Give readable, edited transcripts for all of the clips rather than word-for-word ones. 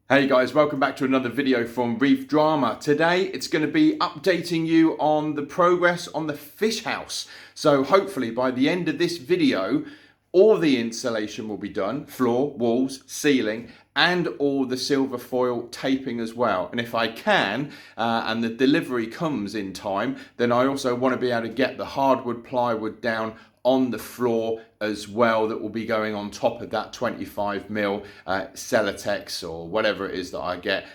Hey guys, welcome back to another video from Reef Drama. Today it's going to be updating you on the progress on the fish house. So hopefully by the end of this video, all the insulation will be done, floor, walls, ceiling, and all the silver foil taping as well. And if I can, and the delivery comes in time, then I also want to be able to get the hardwood plywood down on the floor as well, that will be going on top of that 25mm Celotex or whatever it is that I get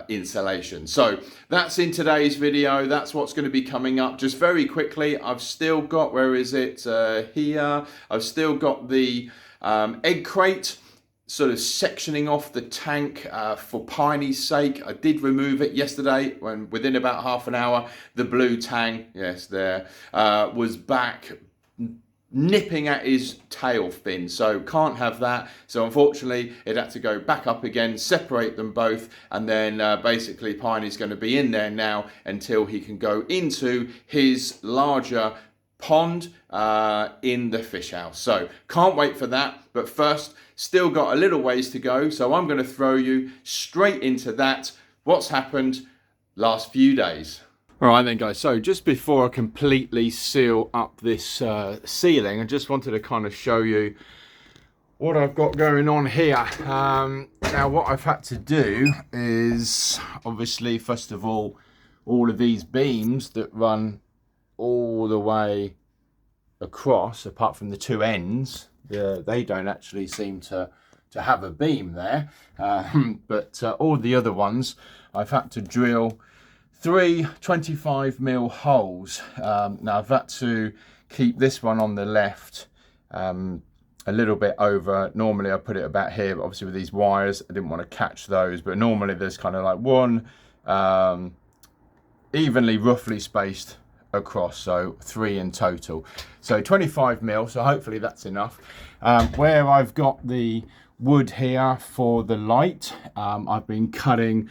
insulation. So that's in today's video. That's what's going to be coming up. Just very quickly, I've still got, where is it, here, I've still got the egg crate sort of sectioning off the tank for Piney's sake. I did remove it yesterday when within about half an hour the blue tang, yes, there, was back nipping at his tail fin, so can't have that. So unfortunately it had to go back up again, separate them both, and then basically Piney's going to be in there now until he can go into his larger pond in the fish house. So can't wait for that, but first, still got a little ways to go, so I'm going to throw you straight into that, what's happened last few days. All right then guys, so just before I completely seal up this ceiling, I just wanted to kind of show you what I've got going on here. Now what I've had to do is, obviously, first of all of these beams that run all the way across, apart from the two ends, they don't actually seem to have a beam there, but all the other ones I've had to drill 3 25mm holes. Now I've had to keep this one on the left a little bit over. Normally I put it about here, but obviously with these wires I didn't want to catch those, but normally there's kind of like one evenly, roughly spaced across, so 3 in total. So 25mm, so hopefully that's enough. Where I've got the wood here for the light, I've been cutting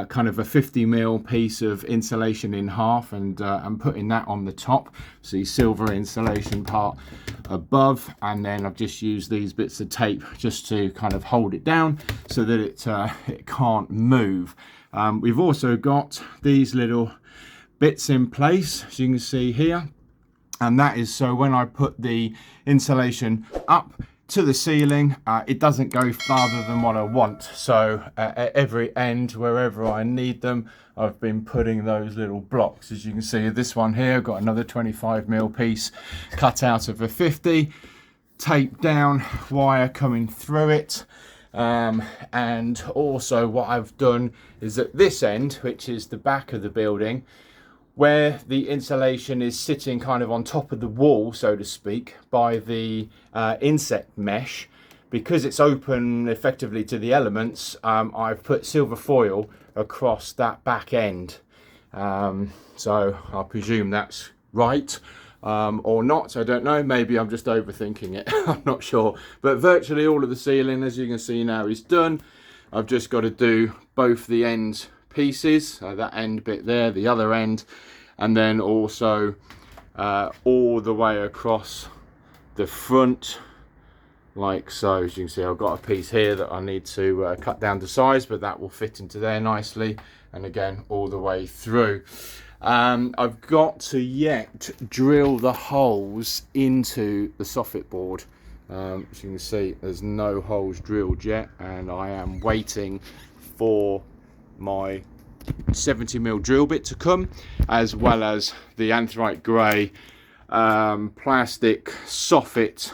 kind of a 50mm piece of insulation in half, and I'm putting that on the top, so the silver insulation part above, and then I've just used these bits of tape just to kind of hold it down so that it can't move. We've also got these little bits in place, as you can see here, and that is so when I put the insulation up to the ceiling, it doesn't go farther than what I want. So at every end, wherever I need them, I've been putting those little blocks. As you can see, this one here, I've got another 25mm piece cut out of a 50, taped down, wire coming through it. And also what I've done is at this end, which is the back of the building, where the insulation is sitting kind of on top of the wall, so to speak, by the insect mesh, because it's open effectively to the elements, I've put silver foil across that back end. So I presume that's right, or not, I don't know. Maybe I'm just overthinking it. I'm not sure. But virtually all of the ceiling, as you can see now, is done. I've just got to do both the end pieces, so that end bit there, the other end, and then also all the way across the front, like so. As you can see, I've got a piece here that I need to cut down to size, but that will fit into there nicely, and again all the way through. I've got to yet drill the holes into the soffit board. As you can see, there's no holes drilled yet, and I am waiting for my 70mm drill bit to come, as well as the anthracite grey plastic soffit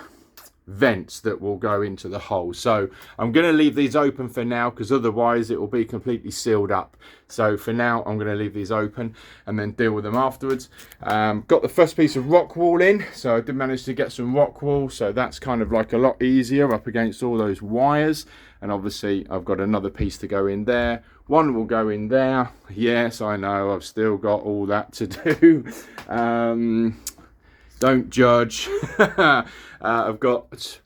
vents that will go into the hole. So I'm going to leave these open for now, because otherwise it will be completely sealed up. So for now I'm going to leave these open and then deal with them afterwards. Got the first piece of Rockwall in, so I did manage to get some Rockwall, so that's kind of like a lot easier up against all those wires. And obviously I've got another piece to go in there, one will go in there. Yes, I know, I've still got all that to do. Don't judge. I've got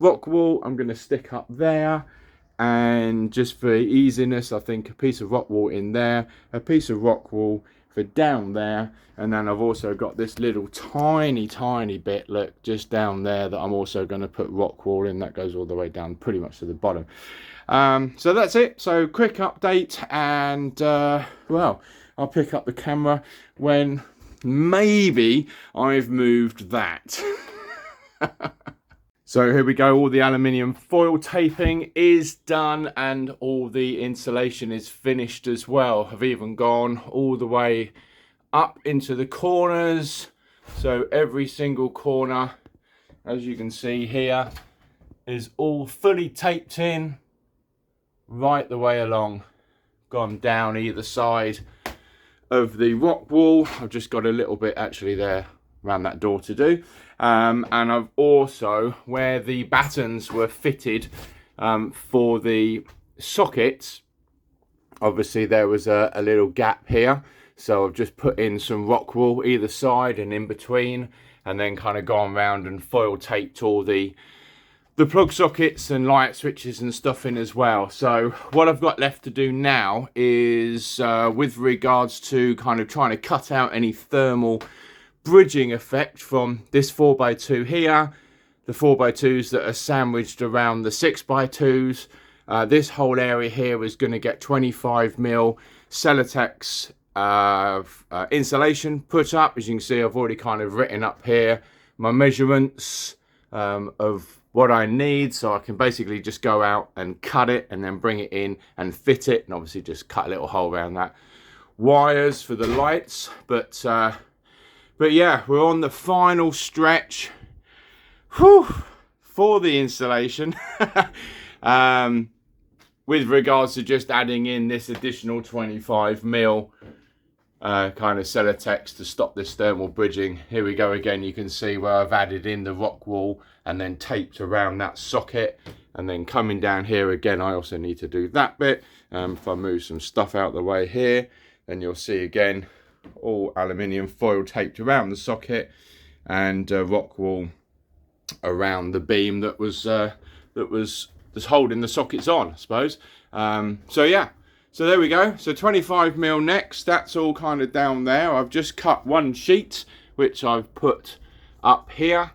Rockwall I'm going to stick up there, and just for easiness, I think a piece of Rockwall in there, a piece of Rockwall for down there, and then I've also got this little tiny bit, look, just down there, that I'm also going to put Rockwall in. That goes all the way down pretty much to the bottom. So that's it. So quick update, and well, I'll pick up the camera when maybe I've moved that. So here we go, all the aluminium foil taping is done and all the insulation is finished as well. I've even gone all the way up into the corners. So every single corner, as you can see here, is all fully taped in right the way along. Gone down either side of the rock wall. I've just got a little bit actually there around that door to do. And I've also, where the battens were fitted for the sockets, obviously there was a little gap here. So I've just put in some rock wool either side and in between, and then kind of gone around and foil taped all the plug sockets and light switches and stuff in as well. So what I've got left to do now is with regards to kind of trying to cut out any thermal bridging effect from this 4x2 here, the 4x2s that are sandwiched around the 6x2s. This whole area here is going to get 25mm Celotex insulation put up. As you can see, I've already kind of written up here my measurements of what I need, so I can basically just go out and cut it and then bring it in and fit it, and obviously just cut a little hole around that. Wires for the lights, but yeah, we're on the final stretch, whew, for the installation. With regards to just adding in this additional 25mm kind of Celotex to stop this thermal bridging. Here we go again. You can see where I've added in the rock wool and then taped around that socket, and then coming down here again, I also need to do that bit. If I move some stuff out the way here, then you'll see again all aluminium foil taped around the socket, and rock wool around the beam that was holding the sockets on, I suppose. So yeah, so there we go. So 25mm next, that's all kind of down there. I've just cut one sheet which I've put up here,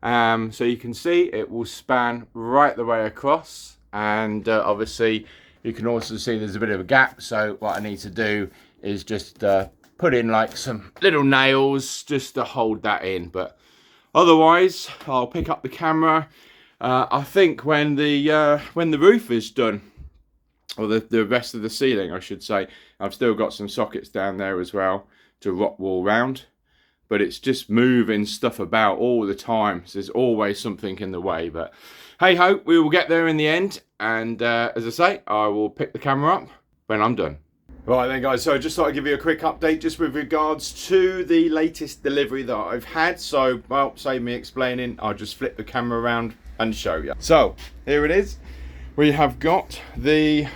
so you can see it will span right the way across, and obviously you can also see there's a bit of a gap. So what I need to do is just put in like some little nails just to hold that in, but otherwise I'll pick up the camera I think when the roof is done, or the rest of the ceiling I should say. I've still got some sockets down there as well to rock wall round, but it's just moving stuff about all the time, so there's always something in the way. But hey ho, we will get there in the end, and as I say, I will pick the camera up when I'm done. Right then guys, so I just thought I'd give you a quick update just with regards to the latest delivery that I've had. So, well, save me explaining, I'll just flip the camera around and show you. So, here it is. We have got the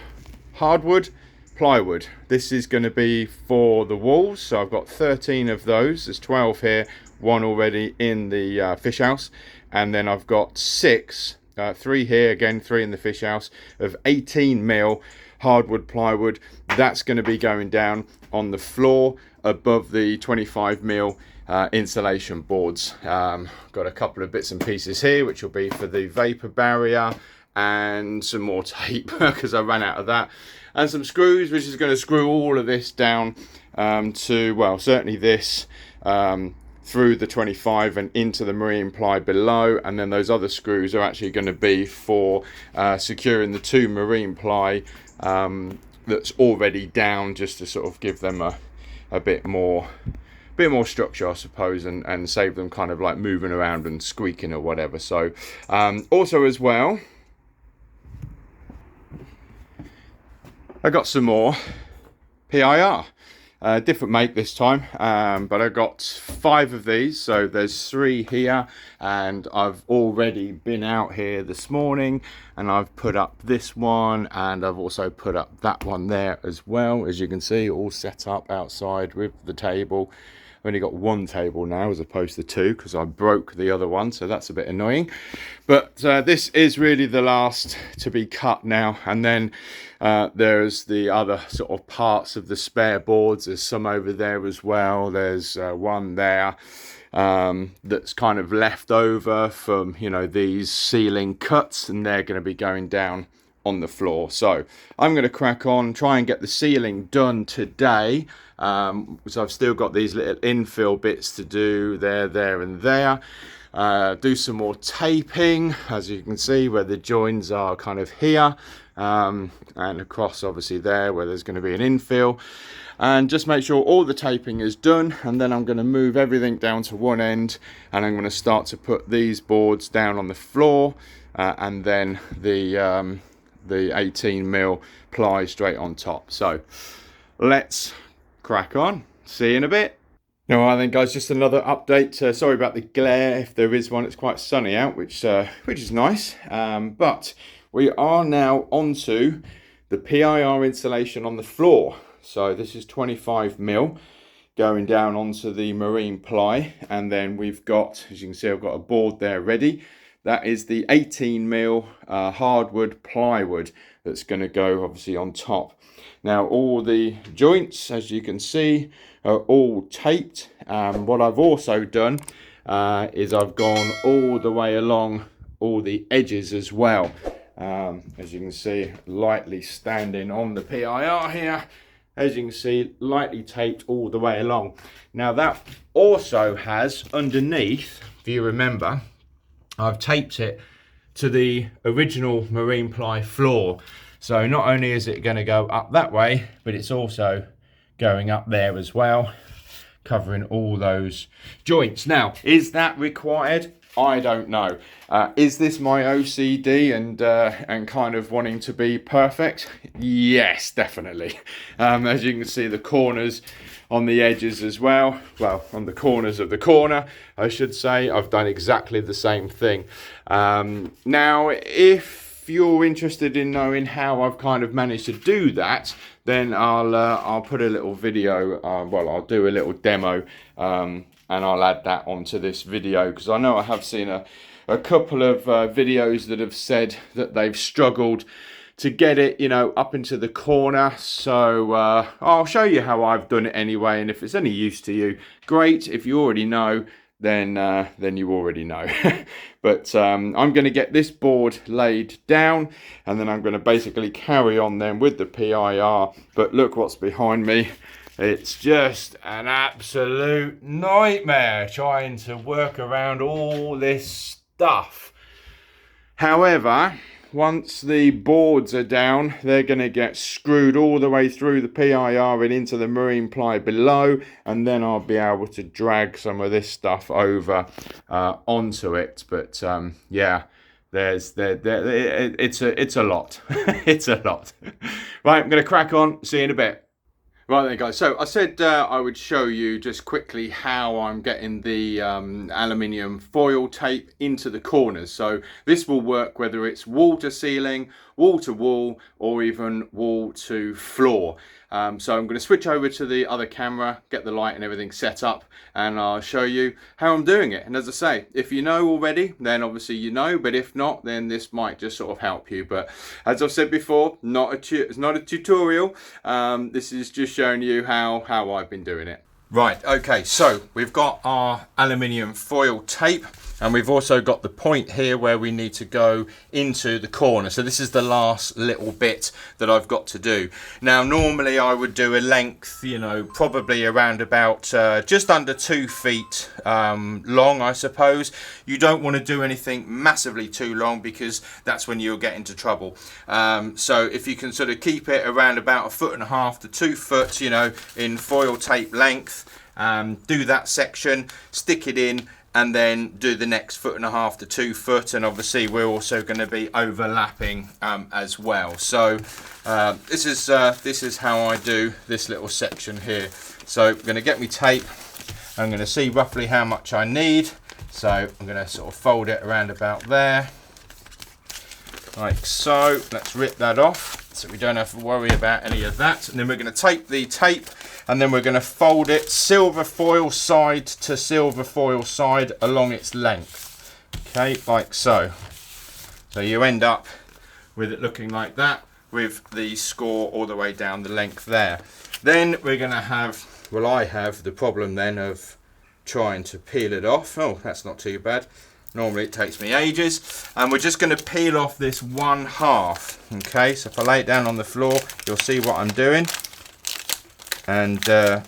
hardwood plywood. This is going to be for the walls, so I've got 13 of those. There's 12 here, one already in the fish house, and then I've got 6, 3 here, again 3 in the fish house, of 18mm hardwood plywood. That's going to be going down on the floor above the 25mm insulation boards. Got a couple of bits and pieces here which will be for the vapor barrier, and some more tape because I ran out of that, and some screws which is going to screw all of this down to, well, certainly this through the 25 and into the marine ply below, and then those other screws are actually going to be for securing the 2 marine ply that's already down, just to sort of give them a bit more structure, I suppose, and save them kind of like moving around and squeaking or whatever. So also as well, I got some more PIR, different make this time, but I got 5 of these. So there's 3 here, and I've already been out here this morning and I've put up this one, and I've also put up that one there as well. As you can see, all set up outside with the table. I've only got 1 table now as opposed to 2 because I broke the other one, so that's a bit annoying. But this is really the last to be cut now, and then there's the other sort of parts of the spare boards. There's some over there as well. There's one there that's kind of left over from, you know, these ceiling cuts, and they're going to be going down on the floor. So I'm going to crack on, try and get the ceiling done today. So I've still got these little infill bits to do there and there. Do some more taping, as you can see, where the joins are kind of here, and across obviously there where there's going to be an infill, and just make sure all the taping is done. And then I'm going to move everything down to one end, and I'm going to start to put these boards down on the floor, and then the 18mm ply straight on top. So let's crack on. See you in a bit. Now, I think, guys, just another update. Sorry about the glare, if there is one. It's quite sunny out, which is nice. But we are now onto the PIR insulation on the floor. So this is 25mm going down onto the marine ply, and then we've got, as you can see, I've got a board there ready. That is the 18mm hardwood plywood that's going to go obviously on top. Now, all the joints, as you can see, are all taped. What I've also done is I've gone all the way along all the edges as well. As you can see, lightly standing on the PIR here. As you can see, lightly taped all the way along. Now, that also has underneath, if you remember, I've taped it to the original marine ply floor. So not only is it going to go up that way, but it's also going up there as well, covering all those joints. Now, is that required? I don't know. Is this my OCD and kind of wanting to be perfect? Yes, definitely. As you can see, the corners on the edges as well. Well, on the corners of the corner, I should say, I've done exactly the same thing. Now, if you're interested in knowing how I've kind of managed to do that, then I'll put a little video. Well, I'll do a little demo, and I'll add that onto this video, because I know I have seen a couple of videos that have said that they've struggled to get it, you know, up into the corner. So I'll show you how I've done it anyway, and if it's any use to you, great. If you already know, then you already know. But I'm going to get this board laid down, and then I'm going to basically carry on then with the PIR. But look what's behind me. It's just an absolute nightmare trying to work around all this stuff. However, once the boards are down, they're going to get screwed all the way through the PIR and into the marine ply below, and then I'll be able to drag some of this stuff over onto it. But yeah, it's a lot. It's a lot. Right, I'm going to crack on. See you in a bit. Right then, guys, so I said I would show you just quickly how I'm getting the aluminium foil tape into the corners. So this will work whether it's wall to ceiling, wall to wall, or even wall to floor. So I'm going to switch over to the other camera, get the light and everything set up, and I'll show you how I'm doing it. And as I say, if you know already, then obviously you know, but if not, then this might just sort of help you. But as I've said before, it's not a tutorial. This is just showing you how I've been doing it. Right, okay, so we've got our aluminium foil tape, and we've also got the point here where we need to go into the corner. So this is the last little bit that I've got to do. Now, normally I would do a length, you know, probably around about just under 2 feet long, I suppose. You don't want to do anything massively too long, because that's when you'll get into trouble. So if you can sort of keep it around about 1.5 to 2 foot, you know, in foil tape length, do that section, stick it in, and then do the next 1.5 to 2 foot. And obviously we're also going to be overlapping as well. So this is how I do this little section here. So I'm going to get me tape. I'm going to see roughly how much I need. So I'm going to sort of fold it around about there, like so. Let's rip that off so we don't have to worry about any of that. And then we're going to tape the tape, and then we're going to fold it silver foil side to silver foil side along its length. Okay, like so. So you end up with it looking like that, with the score all the way down the length there. Then we're going to have, well, I have the problem then of trying to peel it off. Oh, that's not too bad. Normally it takes me ages. And we're just going to peel off this 1/2. Okay, so if I lay it down on the floor, you'll see what I'm doing. And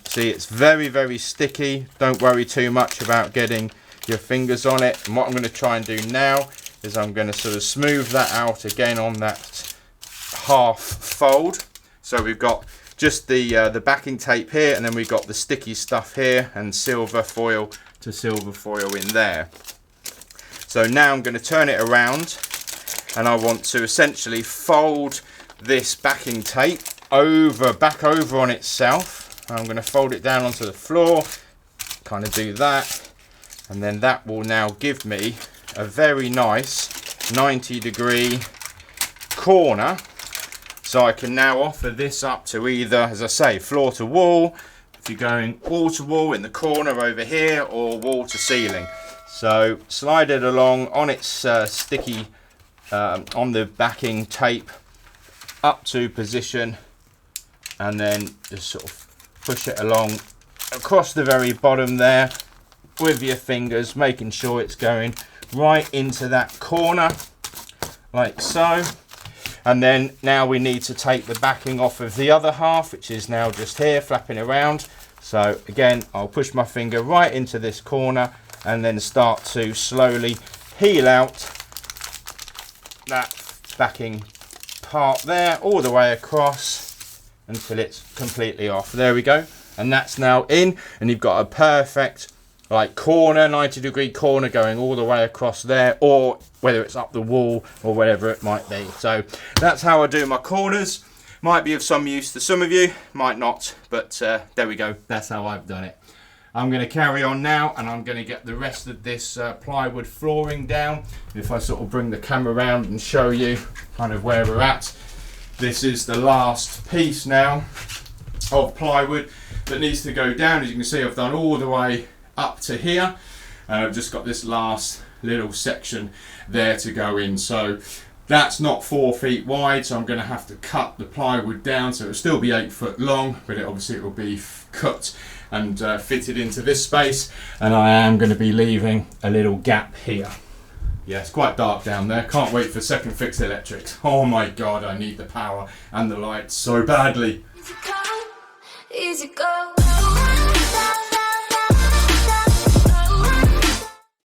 see, it's very, very sticky. Don't worry too much about getting your fingers on it. And what I'm going to try and do now is I'm going to sort of smooth that out again on that half fold. So we've got just the backing tape here, and then we've got the sticky stuff here, and silver foil to silver foil in there. So now I'm going to turn it around, and I want to essentially fold this backing tape back over on itself. I'm going to fold it down onto the floor, kind of do that, and then that will now give me a very nice 90-degree corner. So I can now offer this up to either, as I say, floor to wall, if you're going wall to wall in the corner over here, or wall to ceiling. So slide it along on its sticky, on the backing tape, up to position, and then just sort of push it along across the very bottom there with your fingers, making sure it's going right into that corner, like so. And then now we need to take the backing off of the other half, which is now just here flapping around. So again, I'll push my finger right into this corner and then start to slowly peel out that backing part there all the way across until it's completely off. There we go, and that's now in, and you've got a perfect like corner, 90-degree corner going all the way across there, or whether it's up the wall or whatever it might be. So that's how I do my corners. Might be of some use to some of you, might not, but there we go, that's how I've done it. I'm going to carry on now, and I'm going to get the rest of this plywood flooring down. If I sort of bring the camera around and show you kind of where we're at. This is the last piece now of plywood that needs to go down. As you can see, I've done all the way up to here, and I've just got this last little section there to go in. So that's not 4 feet wide, so I'm going to have to cut the plywood down, so it'll still be 8 foot long, but obviously it will be cut and fitted into this space, and I am going to be leaving a little gap here. Yeah, it's quite dark down there. Can't wait for second fix electrics. Oh my god, I need the power and the lights so badly. Easy go.